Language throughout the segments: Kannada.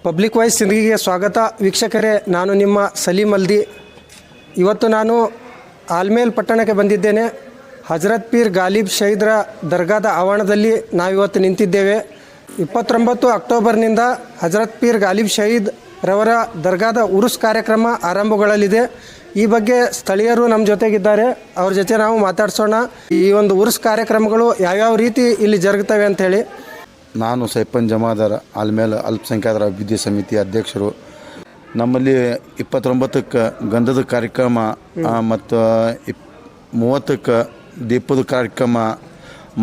ಪಬ್ಲಿಕ್ ವಾಯ್ಸ್ ಸಿಂದಗಿಗೆ ಸ್ವಾಗತ. ವೀಕ್ಷಕರೇ, ನಾನು ನಿಮ್ಮ ಸಲೀಂ ಅಲ್ದಿ. ಇವತ್ತು ನಾನು ಆಲ್ಮೇಲ್ ಪಟ್ಟಣಕ್ಕೆ ಬಂದಿದ್ದೇನೆ. ಹಜರತ್ ಪೀರ್ ಗಾಲಿಬ್ ಶಹೀದ್ರ ದರ್ಗಾದ ಆವರಣದಲ್ಲಿ ನಾವಿವತ್ತು ನಿಂತಿದ್ದೇವೆ. 29 ಅಕ್ಟೋಬರ್ನಿಂದ ಹಜರತ್ ಪೀರ್ ಗಾಲಿಬ್ ಶಹೀದ್ ರವರ ದರ್ಗಾದ ಉರುಸ್ ಕಾರ್ಯಕ್ರಮ ಆರಂಭಗೊಳ್ಳಲಿದೆ. ಈ ಬಗ್ಗೆ ಸ್ಥಳೀಯರು ನಮ್ಮ ಜೊತೆಗಿದ್ದಾರೆ, ಅವ್ರ ಜೊತೆ ನಾವು ಮಾತಾಡ್ಸೋಣ. ಈ ಒಂದು ಉರುಸ್ ಕಾರ್ಯಕ್ರಮಗಳು ಯಾವ್ಯಾವ ರೀತಿ ಇಲ್ಲಿ ಜರುಗುತ್ತವೆ ಅಂಥೇಳಿ. ನಾನು ಸೈಪನ್ ಜಮಾದಾರ, ಆಲ್ಮೇಲೆ ಅಲ್ಪಸಂಖ್ಯಾತರ ಅಭಿವೃದ್ಧಿ ಸಮಿತಿ ಅಧ್ಯಕ್ಷರು. ನಮ್ಮಲ್ಲಿ 29ಕ್ಕೆ ಗಂಧದ ಕಾರ್ಯಕ್ರಮ ಮತ್ತು 30ಕ್ಕೆ ದೀಪದ ಕಾರ್ಯಕ್ರಮ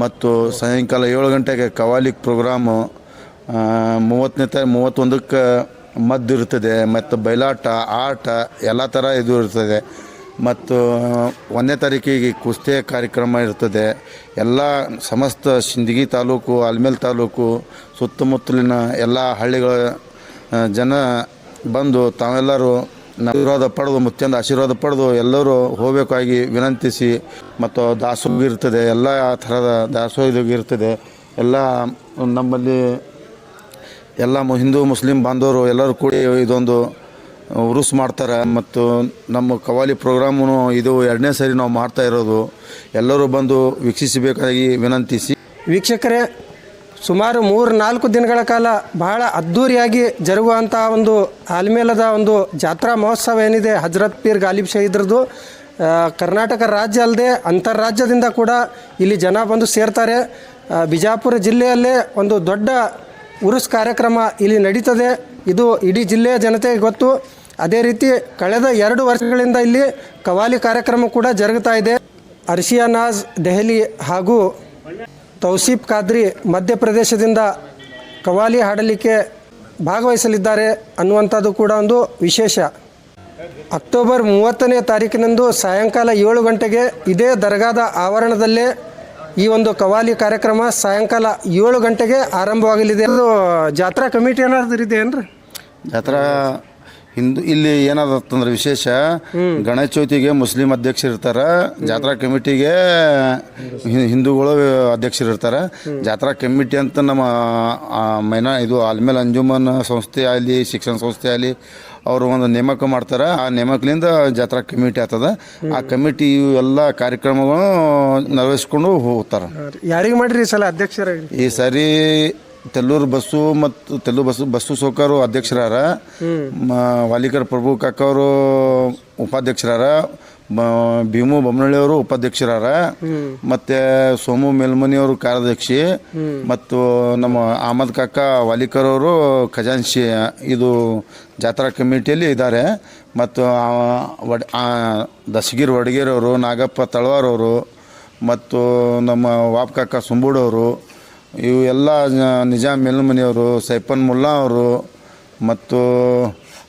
ಮತ್ತು ಸಾಯಂಕಾಲ 7 ಗಂಟೆಗೆ ಕವಾಲಿಕ್ ಪ್ರೋಗ್ರಾಮು, 31ಕ್ಕೆ ಮದ್ದು ಇರ್ತದೆ ಮತ್ತು ಬಯಲಾಟ, ಆಟ ಎಲ್ಲ ಥರ ಇದು ಇರ್ತದೆ. ಮತ್ತು 1ನೇ ತಾರೀಕಿಗೆ ಕುಸ್ತಿ ಕಾರ್ಯಕ್ರಮ ಇರ್ತದೆ. ಎಲ್ಲ ಸಮಸ್ತ ಸಿಂದಗಿ ತಾಲೂಕು, ಆಲ್ಮೇಲ್ ತಾಲೂಕು ಸುತ್ತಮುತ್ತಲಿನ ಎಲ್ಲ ಹಳ್ಳಿಗಳ ಜನ ಬಂದು ತಾವೆಲ್ಲರೂ ಆಶೀರ್ವಾದ ಪಡೆದು, ಮುತ್ಯಂದ ಆಶೀರ್ವಾದ ಪಡೆದು ಎಲ್ಲರೂ ಹೋಗಬೇಕಾಗಿ ವಿನಂತಿಸಿ. ಮತ್ತು ದಾಸೋಹ ಇರ್ತದೆ, ಎಲ್ಲ ಥರದ ದಾಸೋಹ ಇರ್ತದೆ. ಎಲ್ಲ ನಮ್ಮಲ್ಲಿ ಎಲ್ಲ ಹಿಂದೂ ಮುಸ್ಲಿಂ ಬಾಂಧವರು ಎಲ್ಲರೂ ಕೂಡಿ ಇದೊಂದು ಉರುಸ್ ಮಾಡ್ತಾರೆ. ಮತ್ತು ನಮ್ಮ ಕವಾಲಿ ಪ್ರೋಗ್ರಾಮು ಇದು 2ನೇ ಸರಿ ನಾವು ಮಾಡ್ತಾ ಇರೋದು. ಎಲ್ಲರೂ ಬಂದು ವೀಕ್ಷಿಸಬೇಕಾಗಿ ವಿನಂತಿಸಿ. ವೀಕ್ಷಕರೇ, ಸುಮಾರು 3-4 ದಿನಗಳ ಕಾಲ ಬಹಳ ಅದ್ಧೂರಿಯಾಗಿ ಜರುಗುವಂಥ ಒಂದು ಆಲ್ಮೇಲದ ಒಂದು ಜಾತ್ರಾ ಮಹೋತ್ಸವ ಏನಿದೆ ಹಜರತ್ ಪೀರ್ ಗಾಲಿಬ್ ಶಹೀದ್ರದ್ದು, ಕರ್ನಾಟಕ ರಾಜ್ಯ ಅಲ್ಲದೆ ಅಂತಾರಾಜ್ಯದಿಂದ ಕೂಡ ಇಲ್ಲಿ ಜನ ಬಂದು ಸೇರ್ತಾರೆ. ಬಿಜಾಪುರ ಜಿಲ್ಲೆಯಲ್ಲೇ ಒಂದು ದೊಡ್ಡ ಉರುಸ್ ಕಾರ್ಯಕ್ರಮ ಇಲ್ಲಿ ನಡೀತದೆ. ಇದು ಇಡೀ ಜಿಲ್ಲೆಯ ಜನತೆಗೆ ಗೊತ್ತು. ಅದೇ ರೀತಿ ಕಳೆದ 2 ವರ್ಷಗಳಿಂದ ಇಲ್ಲಿ ಕವಾಲಿ ಕಾರ್ಯಕ್ರಮ ಕೂಡ ಜರುಗುತ್ತಾ ಇದೆ. ಅರ್ಷಿಯಾ ನಾಜ್ ದೆಹಲಿ ಹಾಗೂ ತೌಸೀಫ್ ಖಾದ್ರಿ ಮಧ್ಯಪ್ರದೇಶದಿಂದ ಕವಾಲಿ ಹಾಡಲಿಕ್ಕೆ ಭಾಗವಹಿಸಲಿದ್ದಾರೆ ಅನ್ನುವಂಥದ್ದು ಕೂಡ ಒಂದು ವಿಶೇಷ. ಅಕ್ಟೋಬರ್ 30ನೇ ತಾರೀಕಿನಂದು ಸಾಯಂಕಾಲ 7 ಗಂಟೆಗೆ ಇದೇ ದರ್ಗಾದ ಆವರಣದಲ್ಲೇ ಈ ಒಂದು ಕವಾಲಿ ಕಾರ್ಯಕ್ರಮ ಸಾಯಂಕಾಲ 7 ಗಂಟೆಗೆ ಆರಂಭವಾಗಲಿದೆ. ಅದು ಜಾತ್ರಾ ಕಮಿಟಿ ಏನಾದ್ರು ಇದೆ ಏನ್ರಿ? ಜಾತ್ರಾ ಇಲ್ಲಿ ಏನಾದತ್ತಂದ್ರೆ ವಿಶೇಷ, ಗಣೇಶ ಚೌತಿಗೆ ಮುಸ್ಲಿಂ ಅಧ್ಯಕ್ಷರು ಇರ್ತಾರೆ, ಜಾತ್ರಾ ಕಮಿಟಿಗೆ ಹಿಂದೂಗಳು ಅಧ್ಯಕ್ಷರು ಇರ್ತಾರೆ. ಜಾತ್ರಾ ಕಮಿಟಿ ಅಂತ ನಮ್ಮ ಇದು ಆಲ್ಮೇಲ್ ಅಂಜುಮನ್ ಸಂಸ್ಥೆ ಆಗಲಿ, ಶಿಕ್ಷಣ ಸಂಸ್ಥೆ ಆಗಲಿ, ಅವರು ಒಂದು ನೇಮಕ ಮಾಡ್ತಾರೆ. ಆ ನೇಮಕದಿಂದ ಜಾತ್ರಾ ಕಮಿಟಿ ಆಗ್ತದೆ. ಆ ಕಮಿಟಿ ಎಲ್ಲ ಕಾರ್ಯಕ್ರಮಗಳು ನಿರ್ವಹಿಸ್ಕೊಂಡು ಹೋಗ್ತಾರೆ. ಯಾರಿಗೆ ಮಾಡಿರಿ ಈ ಸಲ ಅಧ್ಯಕ್ಷರಾಗಿ? ಈ ಸಾರಿ ತೆಲ್ಲೂರು ಬಸ್ಸು ಮತ್ತು ಬಸ್ಸು ಸೌಕರು ಅಧ್ಯಕ್ಷರಾರ, ವಾಲಿಕರ್ ಪ್ರಭು ಕಾಕವರು ಉಪಾಧ್ಯಕ್ಷರಾರ, ಭೀಮು ಬೊಮ್ಮನಹಳ್ಳಿಯವರು ಉಪಾಧ್ಯಕ್ಷರಾರ, ಮತ್ತು ಸೋಮು ಮೇಲ್ಮನಿಯವರು ಕಾರ್ಯದರ್ಶಿ, ಮತ್ತು ನಮ್ಮ ಅಹಮದ್ ಕಾಕ ವಾಲಿಕರ್ ಅವರು ಖಜಾನ್ಸಿ ಇದು ಜಾತ್ರಾ ಕಮಿಟಿಯಲ್ಲಿ ಇದ್ದಾರೆ. ಮತ್ತು ದಸಗಿರ್ ವಡಗೇರವರು, ನಾಗಪ್ಪ ತಳವಾರವರು, ಮತ್ತು ನಮ್ಮ ವಾಪ್ ಕಾಕ ಸುಂಬೂಡವರು, ಇವು ಎಲ್ಲ ನಿಜಾಮ್ ಮೇಲ್ಮನಿಯವರು, ಸೈಪನ್ ಮುಲ್ಲಾ ಅವರು, ಮತ್ತು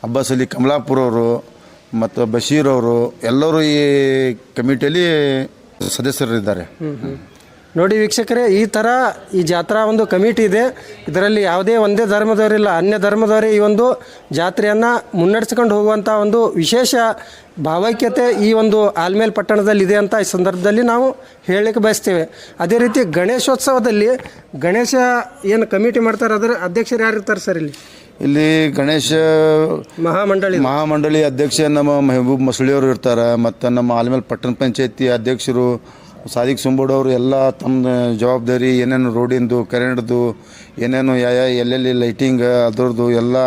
ಅಬ್ಬಾಸ್ ಅಲಿ ಕಮಲಾಪುರವರು, ಮತ್ತು ಬಶೀರ್ ಅವರು ಎಲ್ಲರೂ ಈ ಕಮಿಟಿಯಲ್ಲಿ ಸದಸ್ಯರಿದ್ದಾರೆ. ನೋಡಿ ವೀಕ್ಷಕರೇ, ಈ ಥರ ಈ ಜಾತ್ರಾ ಒಂದು ಕಮಿಟಿ ಇದೆ. ಇದರಲ್ಲಿ ಯಾವುದೇ ಒಂದೇ ಧರ್ಮದವರಿಲ್ಲ, ಅನ್ಯ ಧರ್ಮದವರೇ ಈ ಒಂದು ಜಾತ್ರೆಯನ್ನು ಮುನ್ನಡೆಸ್ಕೊಂಡು ಹೋಗುವಂಥ ಒಂದು ವಿಶೇಷ ಭಾವೈಕ್ಯತೆ ಈ ಒಂದು ಆಲ್ಮೇಲ್ ಪಟ್ಟಣದಲ್ಲಿ ಇದೆ ಅಂತ ಈ ಸಂದರ್ಭದಲ್ಲಿ ನಾವು ಹೇಳಲಿಕ್ಕೆ ಬಯಸ್ತೇವೆ. ಅದೇ ರೀತಿ ಗಣೇಶೋತ್ಸವದಲ್ಲಿ ಗಣೇಶ ಏನು ಕಮಿಟಿ ಮಾಡ್ತಾರೆ, ಅದರ ಅಧ್ಯಕ್ಷರು ಯಾರು ಇರ್ತಾರೆ ಸರ್? ಇಲ್ಲಿ ಗಣೇಶ ಮಹಾಮಂಡಳಿ ಅಧ್ಯಕ್ಷ ನಮ್ಮ ಮೆಹಬೂಬ್ ಮಸಳಿಯವರು ಇರ್ತಾರೆ. ಮತ್ತು ನಮ್ಮ ಆಲ್ಮೇಲ್ ಪಟ್ಟಣ ಪಂಚಾಯತಿ ಅಧ್ಯಕ್ಷರು ಸಾದಿಕ್ ಸುಂಬೋಡವರು ಎಲ್ಲ ತಮ್ಮ ಜವಾಬ್ದಾರಿ ಏನೇನು ರೋಡಿಂದು, ಕರೆಂಟ್ದು, ಏನೇನು ಎಲ್ಲೆಲ್ಲಿ ಲೈಟಿಂಗ್ ಅದರದ್ದು ಎಲ್ಲ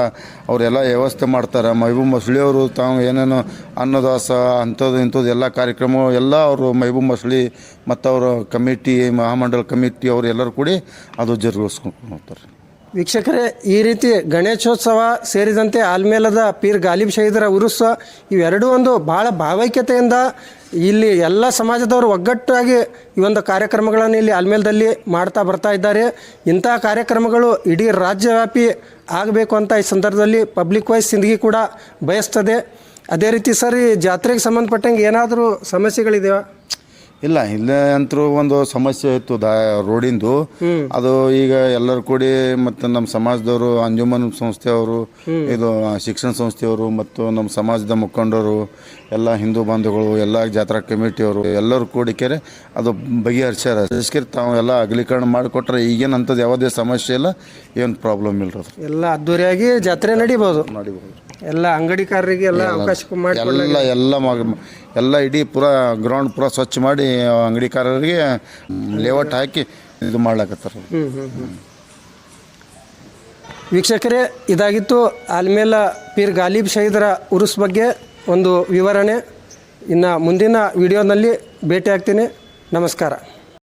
ಅವರೆಲ್ಲ ವ್ಯವಸ್ಥೆ ಮಾಡ್ತಾರೆ. ಮೆಹಬೂಬ್ ಮಸಳಿಯವರು ತಾವು ಏನೇನು ಅನ್ನದಾಸ ಅಂಥದ್ದು ಇಂಥದ್ದು ಎಲ್ಲ ಕಾರ್ಯಕ್ರಮ ಎಲ್ಲ ಅವರು ಮೆಹಬೂಬ್ ಮಸಳಿ ಮತ್ತು ಅವರ ಕಮಿಟಿ, ಮಹಾಮಂಡಲ ಕಮಿಟಿ ಅವರು ಎಲ್ಲರೂ ಕೂಡಿ ಅದು ಜರುಗಿಸ್ಕೊಂಡು ಹೋಗ್ತಾರೆ. ವೀಕ್ಷಕರೇ, ಈ ರೀತಿ ಗಣೇಶೋತ್ಸವ ಸೇರಿದಂತೆ ಆಲ್ಮೇಲದ ಪೀರ್ ಗಾಲಿಬ್ ಶಹೀದರ ಉರುಸ್ ಇವೆರಡೂ ಒಂದು ಭಾಳ ಭಾವೈಕ್ಯತೆಯಿಂದ ಇಲ್ಲಿ ಎಲ್ಲ ಸಮಾಜದವರು ಒಗ್ಗಟ್ಟಾಗಿ ಈ ಒಂದು ಕಾರ್ಯಕ್ರಮಗಳನ್ನು ಇಲ್ಲಿ ಆಲ್ಮೇಲದಲ್ಲಿ ಮಾಡ್ತಾ ಬರ್ತಾ ಇದ್ದಾರೆ. ಇಂಥ ಕಾರ್ಯಕ್ರಮಗಳು ಇಡೀ ರಾಜ್ಯವ್ಯಾಪಿ ಆಗಬೇಕು ಅಂತ ಈ ಸಂದರ್ಭದಲ್ಲಿ ಪಬ್ಲಿಕ್ ವಾಯ್ಸ್ ಸಿಂದಗಿ ಕೂಡ ಬಯಸ್ತದೆ. ಅದೇ ರೀತಿ ಸರ್, ಈ ಜಾತ್ರೆಗೆ ಸಂಬಂಧಪಟ್ಟಂಗೆ ಏನಾದರೂ ಸಮಸ್ಯೆಗಳಿದೆಯಾ? ಇಲ್ಲ, ಇಲ್ಲೇ ಅಂತರೂ ಒಂದು ಸಮಸ್ಯೆ ಇತ್ತು ರೋಡಿಂದು. ಅದು ಈಗ ಎಲ್ಲರೂ ಕೂಡಿ ಮತ್ತು ನಮ್ಮ ಸಮಾಜದವರು, ಅಂಜುಮನ್ ಸಂಸ್ಥೆಯವರು, ಇದು ಶಿಕ್ಷಣ ಸಂಸ್ಥೆಯವರು ಮತ್ತು ನಮ್ಮ ಸಮಾಜದ ಮುಖಂಡರು ಎಲ್ಲ ಹಿಂದೂ ಬಂಧುಗಳು ಎಲ್ಲ ಜಾತ್ರಾ ಕಮಿಟಿಯವರು ಎಲ್ಲರೂ ಕೂಡಿಕೆರೆ ಅದು ಬಗೆಹರಿಸ್ಯಾರ. ಅದಕ್ಕೆ ತಾವು ಎಲ್ಲ ಅಗಲೀಕರಣ ಮಾಡಿಕೊಟ್ರೆ ಈಗೇನು ಅಂಥದ್ದು ಯಾವುದೇ ಸಮಸ್ಯೆ ಇಲ್ಲ, ಏನು ಪ್ರಾಬ್ಲಮ್ ಇಲ್ಲ ರೀ. ಎಲ್ಲ ಅದ್ದೂರಿಯಾಗಿ ಜಾತ್ರೆ ನಡಿಬೋದು. ಮಾಡಿಬೋದು. ಎಲ್ಲ ಅಂಗಡಿಕಾರರಿಗೆ ಎಲ್ಲ ಅವಕಾಶ ಮಾಡಿ ಎಲ್ಲ ಇಡೀ ಪೂರಾ ಗ್ರೌಂಡ್ ಪೂರಾ ಸ್ವಚ್ಛ ಮಾಡಿ ಅಂಗಡಿಕಾರರಿಗೆ ಲೇಔಟ್ ಹಾಕಿ ಇದು ಮಾಡ್ಲಾಕತ್ತಾರ. ವೀಕ್ಷಕರೇ, ಇದಾಗಿತ್ತು ಆಲ್ಮೇಲ ಪೀರ್ ಗಾಲಿಬ್ ಶಹೀದರ ಉರುಸ್ ಬಗ್ಗೆ ಒಂದು ವಿವರಣೆ. ಇನ್ನು ಮುಂದಿನ ವಿಡಿಯೋನಲ್ಲಿ ಭೇಟಿ ಆಗ್ತೀನಿ. ನಮಸ್ಕಾರ.